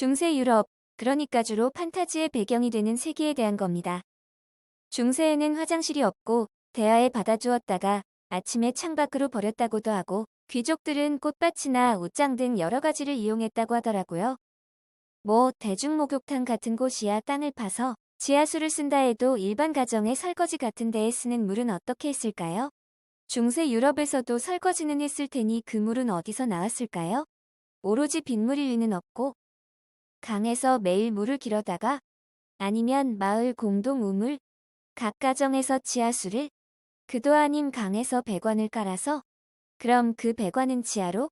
중세 유럽, 그러니까 주로 판타지의 배경이 되는 세계에 대한 겁니다. 중세에는 화장실이 없고 대야에 받아주었다가 아침에 창밖으로 버렸다고도 하고 귀족들은 꽃밭이나 옷장 등 여러 가지를 이용했다고 하더라고요. 대중목욕탕 같은 곳이야 땅을 파서 지하수를 쓴다 해도 일반 가정의 설거지 같은 데에 쓰는 물은 어떻게 했을까요? 중세 유럽에서도 설거지는 했을 테니 그 물은 어디서 나왔을까요? 오로지 빗물일 리는 없고 강에서 매일 물을 길어다가 아니면 마을 공동 우물, 각 가정에서 지하수를 그도 아닌 강에서 배관을 깔아서 그럼 그 배관은 지하로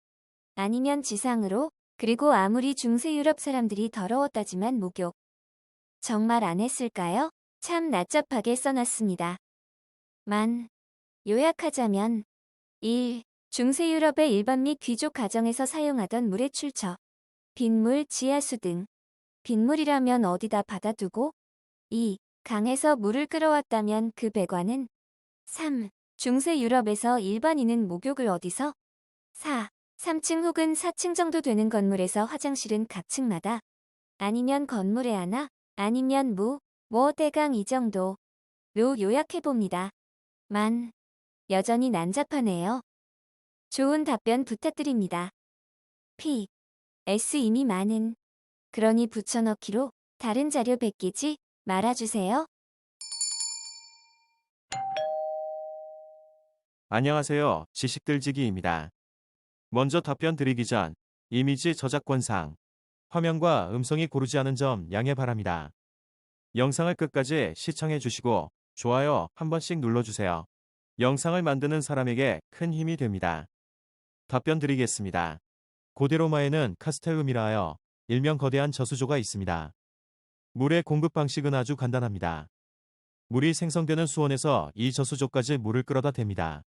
아니면 지상으로 그리고 아무리 중세 유럽 사람들이 더러웠다지만 목욕 정말 안 했을까요? 참 nad잡하게 써놨습니다. 요약하자면 1. 중세 유럽의 일반 및 귀족 가정에서 사용하던 물의 출처 빗물, 지하수 등 빗물이라면 어디다 받아두고 2. 강에서 물을 끌어왔다면 그 배관은 3. 중세 유럽에서 일반인은 목욕을 어디서 4. 3층 혹은 4층 정도 되는 건물에서 화장실은 각 층마다 아니면 건물에 하나 아니면 대강 이 정도로 요약해봅니다. 여전히 난잡하네요. 좋은 답변 부탁드립니다. PS 이미 많은 그러니 붙여넣기로 다른 자료 베끼지 말아주세요. 안녕하세요. 지식들지기입니다. 먼저 답변 드리기 전 이미지 저작권상 화면과 음성이 고르지 않은 점 양해 바랍니다. 영상을 끝까지 시청해 주시고 좋아요 한 번씩 눌러주세요. 영상을 만드는 사람에게 큰 힘이 됩니다. 답변 드리겠습니다. 고대 로마에는 카스텔움이라 하여 일명 거대한 저수조가 있습니다. 물의 공급 방식은 아주 간단합니다. 물이 생성되는 수원에서 이 저수조까지 물을 끌어다 댑니다.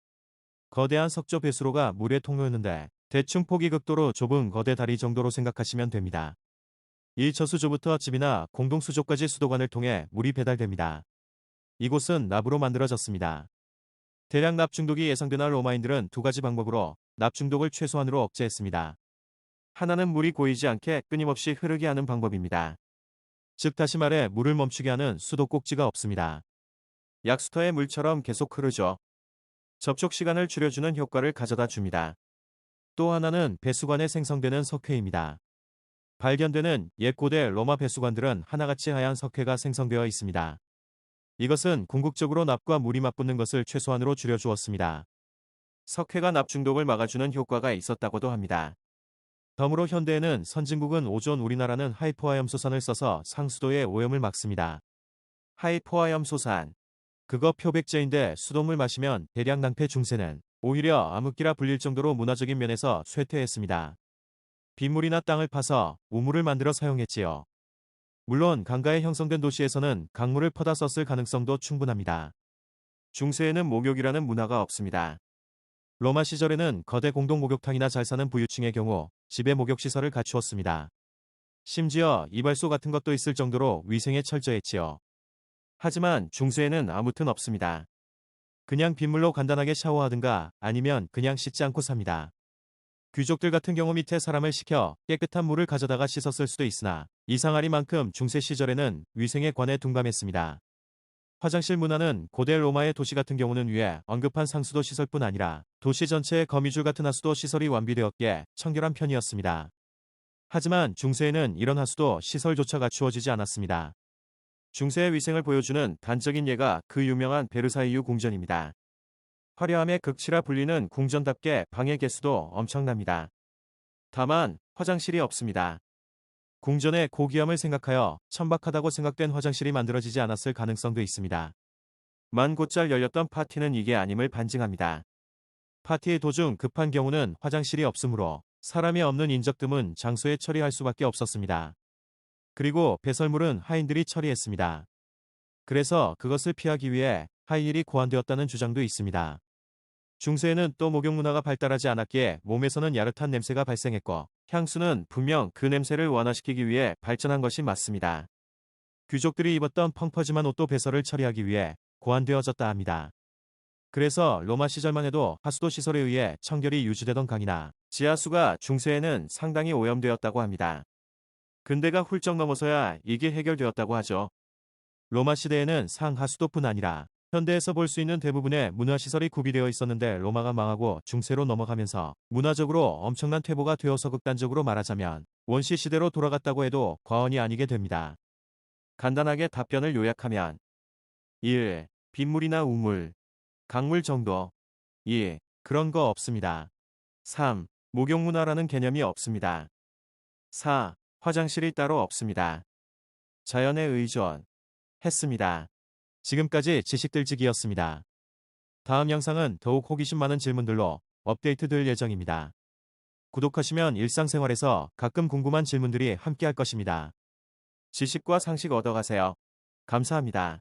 거대한 석조 배수로가 물의 통로였는데 대충 폭이 극도로 좁은 거대 다리 정도로 생각하시면 됩니다. 이 저수조부터 집이나 공동수조까지 수도관을 통해 물이 배달됩니다. 이곳은 납으로 만들어졌습니다. 대량 납 중독이 예상되나 로마인들은 두 가지 방법으로 납 중독을 최소한으로 억제했습니다. 하나는 물이 고이지 않게 끊임없이 흐르게 하는 방법입니다. 즉 다시 말해 물을 멈추게 하는 수도꼭지가 없습니다. 약수터의 물처럼 계속 흐르죠. 접촉 시간을 줄여주는 효과를 가져다 줍니다. 또 하나는 배수관에 생성되는 석회입니다. 발견되는 옛 고대 로마 배수관들은 하나같이 하얀 석회가 생성되어 있습니다. 이것은 궁극적으로 납과 물이 맞붙는 것을 최소한으로 줄여주었습니다. 석회가 납 중독을 막아주는 효과가 있었다고도 합니다. 덤으로 현대에는 선진국은 오존 우리나라는 하이포화염소산을 써서 상수도의 오염을 막습니다. 하이포화염소산. 그거 표백제인데 수돗물 마시면 대량 낭패 중세는 오히려 암흑기라 불릴 정도로 문화적인 면에서 쇠퇴했습니다. 빗물이나 땅을 파서 우물을 만들어 사용했지요. 물론 강가에 형성된 도시에서는 강물을 퍼다 썼을 가능성도 충분합니다. 중세에는 목욕이라는 문화가 없습니다. 로마 시절에는 거대 공동 목욕탕이나 잘 사는 부유층의 경우 집에 목욕시설을 갖추었습니다. 심지어 이발소 같은 것도 있을 정도로 위생에 철저했지요. 하지만 중세에는 아무튼 없습니다. 그냥 빗물로 간단하게 샤워하든가 아니면 그냥 씻지 않고 삽니다. 귀족들 같은 경우 밑에 사람을 시켜 깨끗한 물을 가져다가 씻었을 수도 있으나 이상하리만큼 중세 시절에는 위생에 관해 둔감했습니다. 화장실 문화는 고대 로마의 도시 같은 경우는 위에 언급한 상수도 시설뿐 아니라 도시 전체의 거미줄 같은 하수도 시설이 완비되었기에 청결한 편이었습니다. 하지만 중세에는 이런 하수도 시설조차 갖추어지지 않았습니다. 중세의 위생을 보여주는 단적인 예가 그 유명한 베르사유 궁전입니다. 화려함의 극치라 불리는 궁전답게 방의 개수도 엄청납니다. 다만 화장실이 없습니다. 궁전의 고귀함을 생각하여 천박하다고 생각된 화장실이 만들어지지 않았을 가능성도 있습니다. 곧잘 열렸던 파티는 이게 아님을 반증합니다. 파티의 도중 급한 경우는 화장실이 없으므로 사람이 없는 인적 드문 장소에 처리할 수밖에 없었습니다. 그리고 배설물은 하인들이 처리했습니다. 그래서 그것을 피하기 위해 하인일이 고안되었다는 주장도 있습니다. 중세에는 또 목욕 문화가 발달하지 않았기에 몸에서는 야릇한 냄새가 발생했고 향수는 분명 그 냄새를 완화시키기 위해 발전한 것이 맞습니다. 귀족들이 입었던 펑퍼짐한 옷도 배설을 처리하기 위해 고안되어졌다 합니다. 그래서 로마 시절만 해도 하수도 시설에 의해 청결이 유지되던 강이나 지하수가 중세에는 상당히 오염되었다고 합니다. 근대가 훌쩍 넘어서야 이게 해결되었다고 하죠. 로마 시대에는 상하수도뿐 아니라 현대에서 볼 수 있는 대부분의 문화시설이 구비되어 있었는데 로마가 망하고 중세로 넘어가면서 문화적으로 엄청난 퇴보가 되어서 극단적으로 말하자면 원시 시대로 돌아갔다고 해도 과언이 아니게 됩니다. 간단하게 답변을 요약하면 1. 빗물이나 우물, 강물 정도. 2. 그런 거 없습니다. 3. 목욕문화라는 개념이 없습니다. 4. 화장실이 따로 없습니다. 자연에 의존했습니다. 지금까지 지식들지기였습니다. 다음 영상은 더욱 호기심 많은 질문들로 업데이트될 예정입니다. 구독하시면 일상생활에서 가끔 궁금한 질문들이 함께할 것입니다. 지식과 상식 얻어가세요. 감사합니다.